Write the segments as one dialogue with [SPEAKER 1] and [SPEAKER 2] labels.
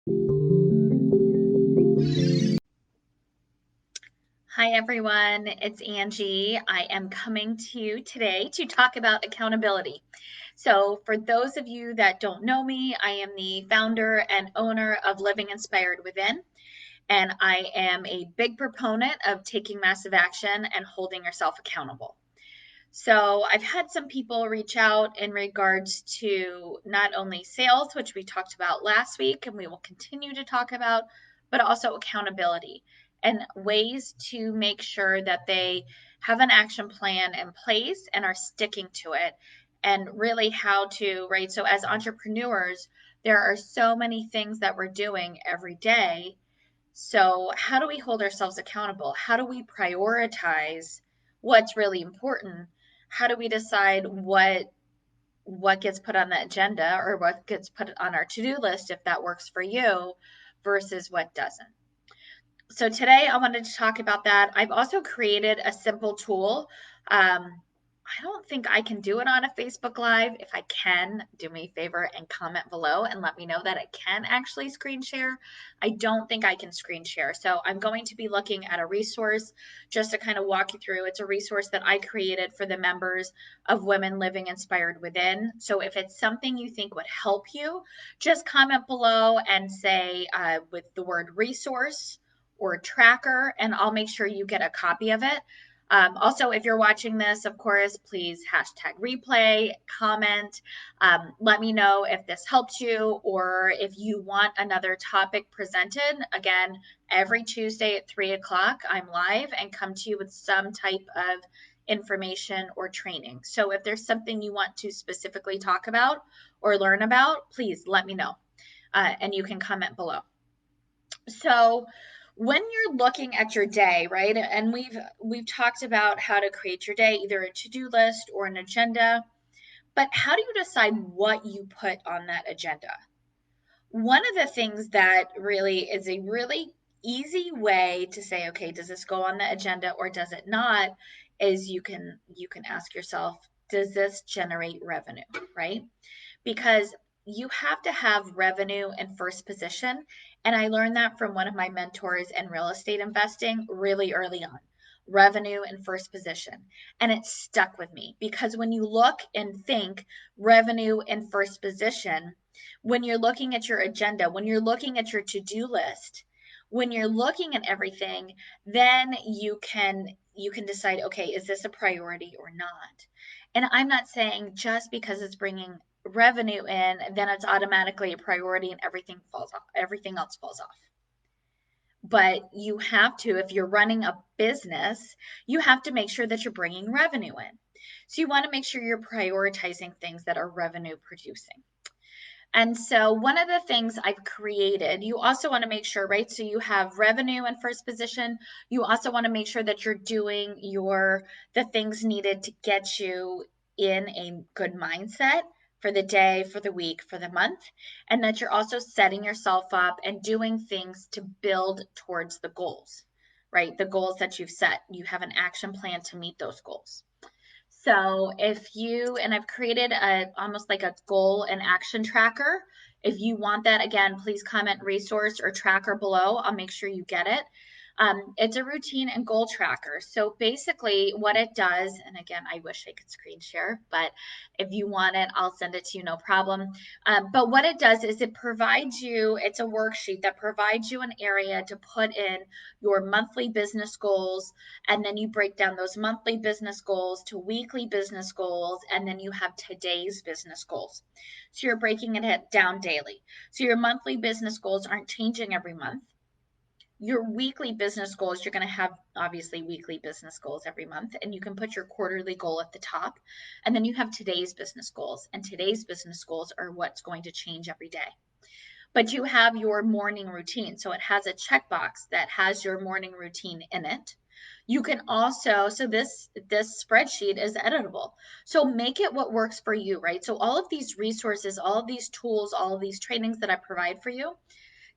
[SPEAKER 1] Hi everyone, it's Angie. I am coming to you today to talk about accountability. So, for those of you that don't know me, I am the founder and owner of Living Inspired Within, and I am a big proponent of taking massive action and holding yourself accountable. So, I've had some people reach out in regards to not only sales, which we talked about last week and we will continue to talk about, but also accountability and ways to make sure that they have an action plan in place and are sticking to it, and really how to, right? So, as entrepreneurs, there are so many things that we're doing every day. So, how do we hold ourselves accountable? How do we prioritize what's really important? How do we decide what gets put on the agenda or what gets put on our to-do list if that works for you versus what doesn't? So today I wanted to talk about that. I've also created a simple tool. I don't think I can do it on a Facebook Live. If I can, do me a favor and comment below and let me know that I can actually screen share. I don't think I can screen share. So I'm going to be looking at a resource just to kind of walk you through. It's a resource that I created for the members of Women Living Inspired Within. So if it's something you think would help you, just comment below and say with the word resource or tracker, and I'll make sure you get a copy of it. Also, if you're watching this, of course, please hashtag replay, comment, let me know if this helped you or if you want another topic presented. Again, every Tuesday at 3 o'clock, I'm live and come to you with some type of information or training. So if there's something you want to specifically talk about or learn about, please let me know. And you can comment below. So when you're looking at your day, right? And we've talked about how to create your day, either a to-do list or an agenda, but how do you decide what you put on that agenda? One of the things that really is a really easy way to say, okay, does this go on the agenda or does it not, is you can ask yourself, does this generate revenue, right? Because you have to have revenue in first position. And I learned that from one of my mentors in real estate investing really early on. Revenue in first position. And it stuck with me because when you look and think revenue in first position, when you're looking at your agenda, when you're looking at your to do list, when you're looking at everything, then you can decide, okay, is this a priority or not? And I'm not saying just because it's bringing revenue in, then it's automatically a priority and everything else falls off. But you have to, if you're running a business, you have to make sure that you're bringing revenue in. So you want to make sure you're prioritizing things that are revenue producing. And so one of the things I've created, you also want to make sure, right? So you have revenue in first position. You also want to make sure that you're doing the things needed to get you in a good mindset for the day, for the week, for the month, and that you're also setting yourself up and doing things to build towards the goals, right? The goals that you've set. You have an action plan to meet those goals. So and I've created almost like a goal and action tracker. If you want that, again, please comment resource or tracker below. I'll make sure you get it. It's a routine and goal tracker. So basically what it does, and again, I wish I could screen share, but if you want it, I'll send it to you, no problem. But what it does is it's a worksheet that provides you an area to put in your monthly business goals, and then you break down those monthly business goals to weekly business goals, and then you have today's business goals. So you're breaking it down daily. So your monthly business goals aren't changing every month. Your weekly business goals, you're going to have obviously weekly business goals every month, and you can put your quarterly goal at the top. And then you have today's business goals, and today's business goals are what's going to change every day. But you have your morning routine. So it has a checkbox that has your morning routine in it. You can also, so this spreadsheet is editable. So make it what works for you, right? So all of these resources, all of these tools, all of these trainings that I provide for you,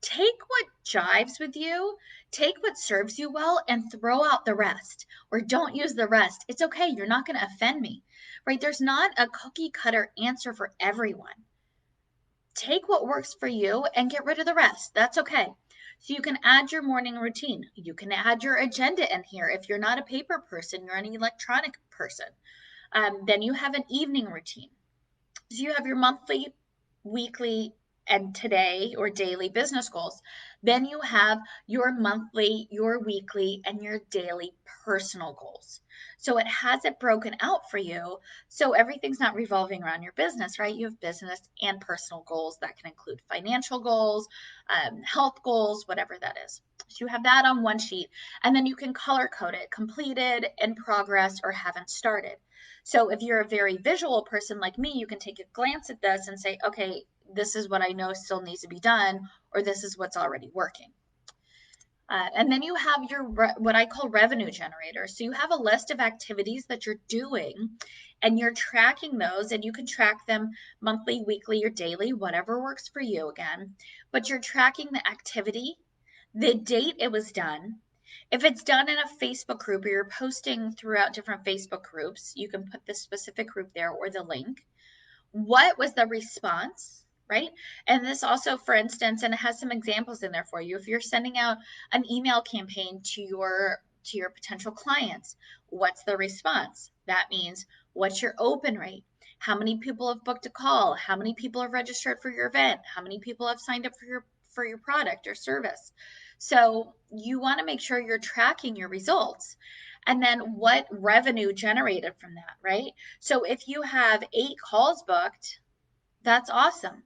[SPEAKER 1] take what jives with you, take what serves you well, and throw out the rest, or don't use the rest. It's okay. You're not going to offend me, right? There's not a cookie cutter answer for everyone. take what works for you and get rid of the rest. That's okay. So you can add your morning routine. You can add your agenda in here. If you're not a paper person, you're an electronic person. Then you have an evening routine. So you have your monthly, weekly, and today or daily business goals. Then you have your monthly, your weekly, and your daily personal goals. So it has it broken out for you. So everything's not revolving around your business, right? You have business and personal goals that can include financial goals, health goals, whatever that is. So you have that on one sheet, and then you can color code it: completed, in progress, or haven't started. So if you're a very visual person like me, you can take a glance at this and say, okay, this is what I know still needs to be done, or this is what's already working. And then you have your what I call revenue generators. So you have a list of activities that you're doing, and you're tracking those, and you can track them monthly, weekly, or daily, whatever works for you again. But you're tracking the activity, the date it was done. If it's done in a Facebook group or you're posting throughout different Facebook groups, you can put the specific group there or the link. What was the response, right? And this also, for instance, and it has some examples in there for you. If you're sending out an email campaign to your potential clients, what's the response? That means, what's your open rate? How many people have booked a call? How many people have registered for your event? How many people have signed up for your product or service? So you want to make sure you're tracking your results. And then what revenue generated from that, right? So if you have 8 calls booked, that's awesome.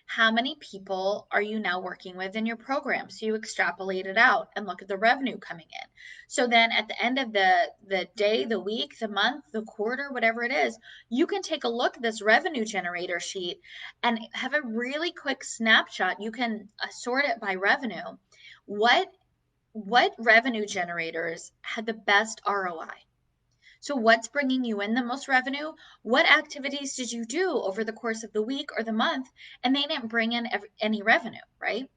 [SPEAKER 1] How many people are you now working with in your program? So you extrapolate it out and look at the revenue coming in. So then at the end of the day, the week, the month, the quarter, whatever it is, you can take a look at this revenue generator sheet and have a really quick snapshot. You can sort it by revenue. What revenue generators had the best ROI? So what's bringing you in the most revenue? What activities did you do over the course of the week or the month, and they didn't bring in any revenue, right?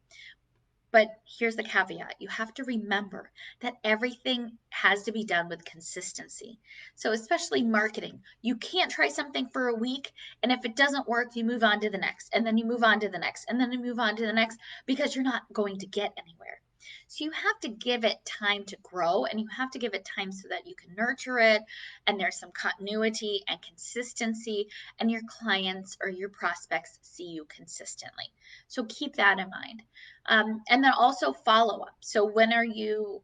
[SPEAKER 1] But here's the caveat: you have to remember that everything has to be done with consistency. So, especially marketing, you can't try something for a week, and if it doesn't work, you move on to the next, and then you move on to the next, and then you move on to the next, because you're not going to get anywhere. So, you have to give it time to grow, and you have to give it time so that you can nurture it, and there's some continuity and consistency, and your clients or your prospects see you consistently. So, keep that in mind. And then also follow up. So when are you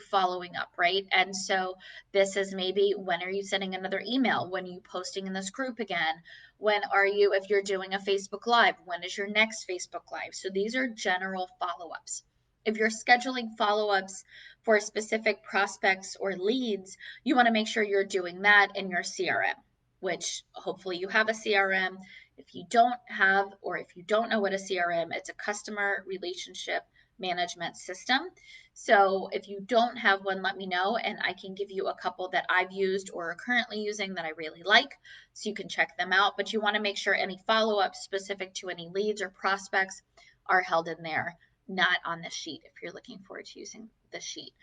[SPEAKER 1] following up, right? And so this is maybe, when are you sending another email? When are you posting in this group again? When are you, if you're doing a Facebook Live, when is your next Facebook Live? So these are general follow-ups. If you're scheduling follow-ups for specific prospects or leads, you want to make sure you're doing that in your CRM, which hopefully you have a CRM. If you don't have, or if you don't know what a CRM, it's a customer relationship management system. So if you don't have one, let me know, and I can give you a couple that I've used or are currently using that I really like, so you can check them out. But you want to make sure any follow-ups specific to any leads or prospects are held in there, not on the sheet, if you're looking forward to using the sheet.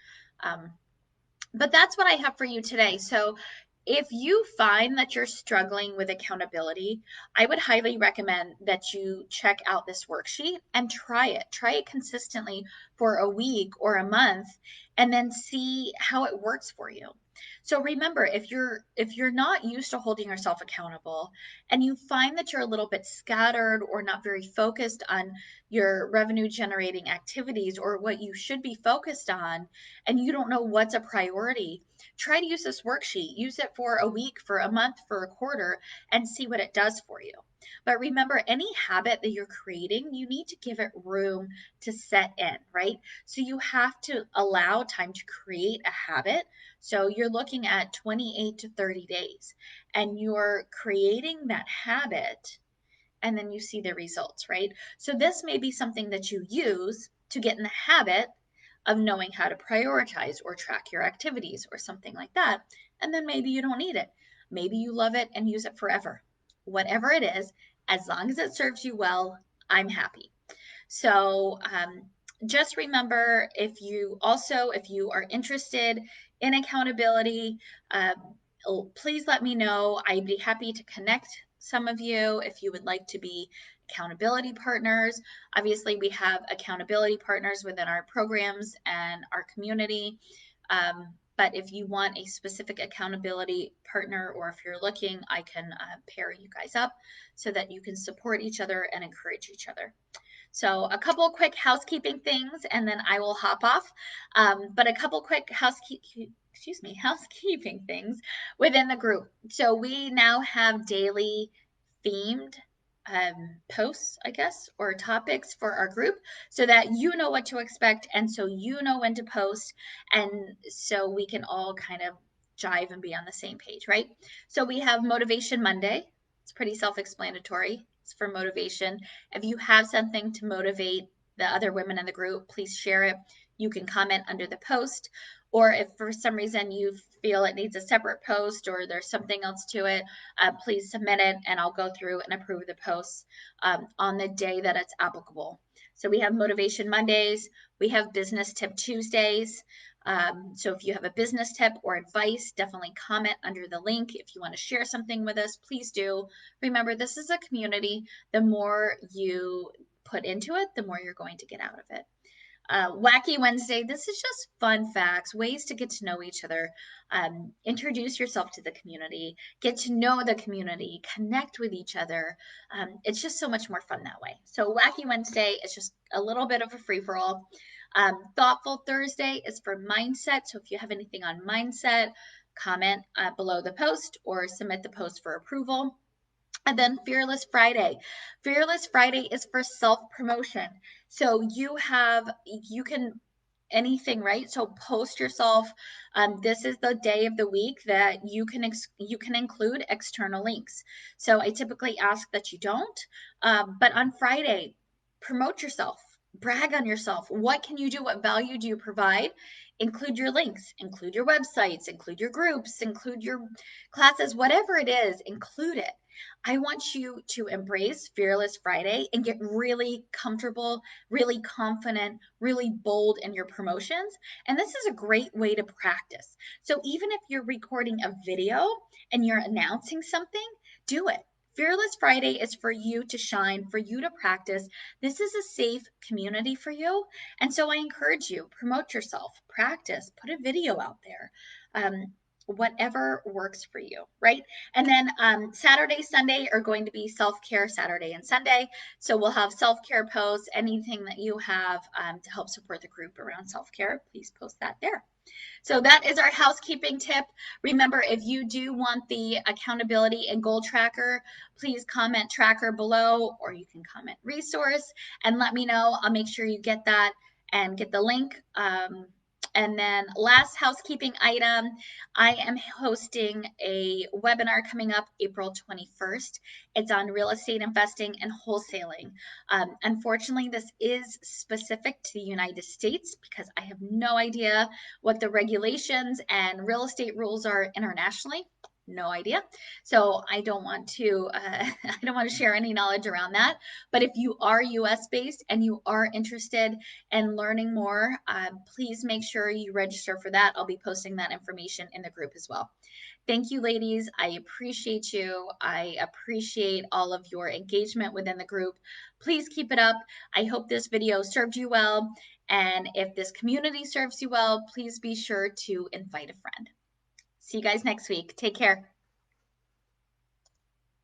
[SPEAKER 1] But that's what I have for you today. So if you find that you're struggling with accountability, I would highly recommend that you check out this worksheet and try it. Try it consistently for a week or a month, and then see how it works for you. So remember, if you're not used to holding yourself accountable, and you find that you're a little bit scattered or not very focused on your revenue generating activities or what you should be focused on, and you don't know what's a priority, try to use this worksheet. Use it for a week, for a month, for a quarter, and see what it does for you. But remember, any habit that you're creating, you need to give it room to set in, right? So you have to allow time to create a habit. So you're looking at 28 to 30 days, and you're creating that habit, and then you see the results, right? So this may be something that you use to get in the habit of knowing how to prioritize or track your activities or something like that. And then maybe you don't need it. Maybe you love it and use it forever. Whatever it is, as long as it serves you well, I'm happy. So just remember, if you are interested in accountability, uh, please let me know. I'd be happy to connect some of you if you would like to be accountability partners. Obviously, we have accountability partners within our programs and our community. But if you want a specific accountability partner, or if you're looking, I can pair you guys up so that you can support each other and encourage each other. So a couple quick housekeeping things, and then I will hop off. But a couple quick housekeeping things within the group. So we now have daily themed posts, I guess, or topics for our group, so that you know what to expect, and so you know when to post, and so we can all kind of jive and be on the same page, right? So we have Motivation Monday. It's pretty self-explanatory. It's for motivation. If you have something to motivate the other women in the group, please share it. You can comment under the post, or if for some reason you feel it needs a separate post or there's something else to it, please submit it and I'll go through and approve the posts on the day that it's applicable. So we have Motivation Mondays, we have Business Tip Tuesdays. So if you have a business tip or advice, definitely comment under the link. If you want to share something with us, please do. Remember, this is a community. The more you put into it, the more you're going to get out of it. Wacky Wednesday, this is just fun facts, ways to get to know each other, introduce yourself to the community, get to know the community, connect with each other. It's just so much more fun that way. So Wacky Wednesday is just a little bit of a free-for-all. Thoughtful Thursday is for mindset. So if you have anything on mindset, comment below the post or submit the post for approval. And then Fearless Friday. Fearless Friday is for self-promotion. So you can anything, right? So post yourself. This is the day of the week that you can include external links. So I typically ask that you don't, but on Friday, promote yourself, brag on yourself. What can you do? What value do you provide? Include your links, include your websites, include your groups, include your classes, whatever it is, include it. I want you to embrace Fearless Friday and get really comfortable, really confident, really bold in your promotions. And this is a great way to practice. So even if you're recording a video and you're announcing something, do it. Fearless Friday is for you to shine, for you to practice. This is a safe community for you. And so I encourage you, promote yourself, practice, put a video out there. Whatever works for you, right? And then Saturday, Sunday are going to be self-care Saturday and Sunday. So we'll have self-care posts, anything that you have to help support the group around self-care, please post that there. So that is our housekeeping tip. Remember, if you do want the accountability and goal tracker, please comment tracker below, or you can comment resource and let me know. I'll make sure you get that and get the link. And then last housekeeping item, I am hosting a webinar coming up April 21st. It's on real estate investing and wholesaling. Unfortunately, this is specific to the United States because I have no idea what the regulations and real estate rules are internationally. No idea. So I don't want to share any knowledge around that. But if you are US based and you are interested in learning more, please make sure you register for that. I'll be posting that information in the group as well. Thank you, ladies. I appreciate you. I appreciate all of your engagement within the group. Please keep it up. I hope this video served you well. And if this community serves you well, please be sure to invite a friend. See you guys next week. Take care.